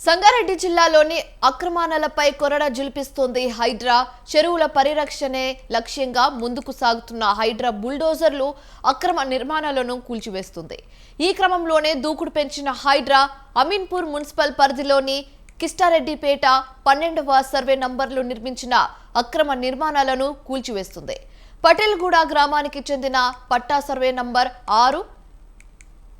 సంగారెడ్డి జిల్లాలోని అక్రమాలపై కొరడా జులిపిస్తోంది హైడ్రా. చెరువుల పరిరక్షణే లక్ష్యంగా ముందుకు సాగుతున్న హైడ్రా బుల్డోజర్లు అక్రమ నిర్మాణాలను కూల్చివేస్తుంది. ఈ క్రమంలోనే దూకుడు పెంచిన హైడ్రా అమీన్పూర్ మున్సిపల్ పరిధిలోని కిస్టారెడ్డిపేట 12వ సర్వే నంబర్లు నిర్మించిన అక్రమ నిర్మాణాలను కూల్చివేస్తుంది. పటేల్గూడ గ్రామానికి చెందిన పట్టా సర్వే నంబర్ 6,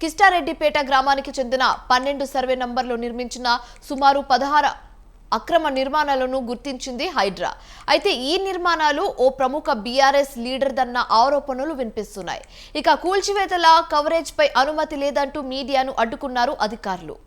కిస్టారెడ్డిపేట గ్రామానికి చెందిన 12 సర్వే నంబర్లు నిర్మించిన సుమారు 16 అక్రమ నిర్మాణాలను గుర్తించింది హైడ్రా. అయితే ఈ నిర్మాణాలు ఓ ప్రముఖ బీఆర్ఎస్ లీడర్దన్న ఆరోపణలు వినిపిస్తున్నాయి. ఇక కూల్చివేతల కవరేజ్ పై అనుమతి లేదంటూ మీడియాను అడ్డుకున్నారు అధికారులు.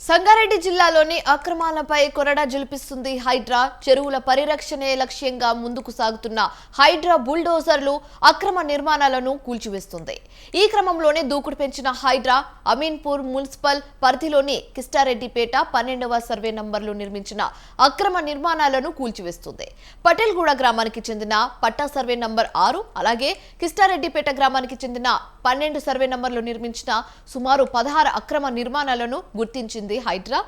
సంగారెడ్డి జిల్లాలోని అక్రమాలపై కొరడా జులిపిస్తుంది హైడ్రా. చెరువుల పరిరక్షణే లక్ష్యంగా ముందుకు సాగుతున్న హైడ్రా బుల్డోజర్లు అక్రమ నిర్మాణాలను కూల్చివేస్తుంది. ఈ క్రమంలోనే దూకుడు పెంచిన హైడ్రా అమీన్పూర్ మున్సిపల్ పరిధిలోని కిస్టారెడ్డిపేట 12వ సర్వే నంబర్లు నిర్మించిన అక్రమ నిర్మాణాలను కూల్చివేస్తుంది. పటేల్గూడ గ్రామానికి చెందిన పట్టా సర్వే నంబర్ 6, అలాగే కిస్టారెడ్డిపేట గ్రామానికి చెందిన 12 సర్వే నంబర్లు నిర్మించిన సుమారు 16 అక్రమ నిర్మాణాలను గుర్తించింది హైడ్రా.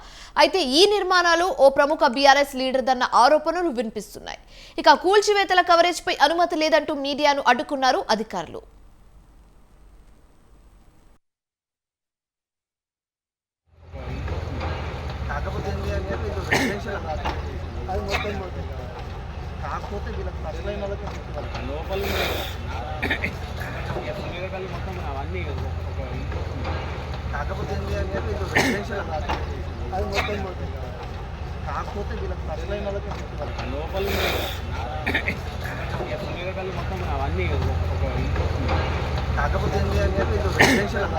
అయితే ఈ నిర్మాణాలు ఓ ప్రముఖ బీఆర్ఎస్ లీడర్దన్న ఆరోపణలు వినిపిస్తున్నాయి. ఇక కూల్చివేతల కవరేజ్ పై అనుమతి లేదంటూ మీడియాను అడ్డుకున్నారు అధికారులు. కాకపోతే ఏంటి అంటే వీళ్ళు రెసిడెన్షియల్ అది మొత్తం పోతుంది. కాకపోతే వీళ్ళకి సరైన లోపల మొత్తం అవన్నీ కాకపోతే ఏంటి అంటే వీళ్ళు రెసిడెన్షియల్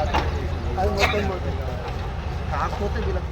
అది మొత్తం పోతుంది. కాకపోతే వీళ్ళకి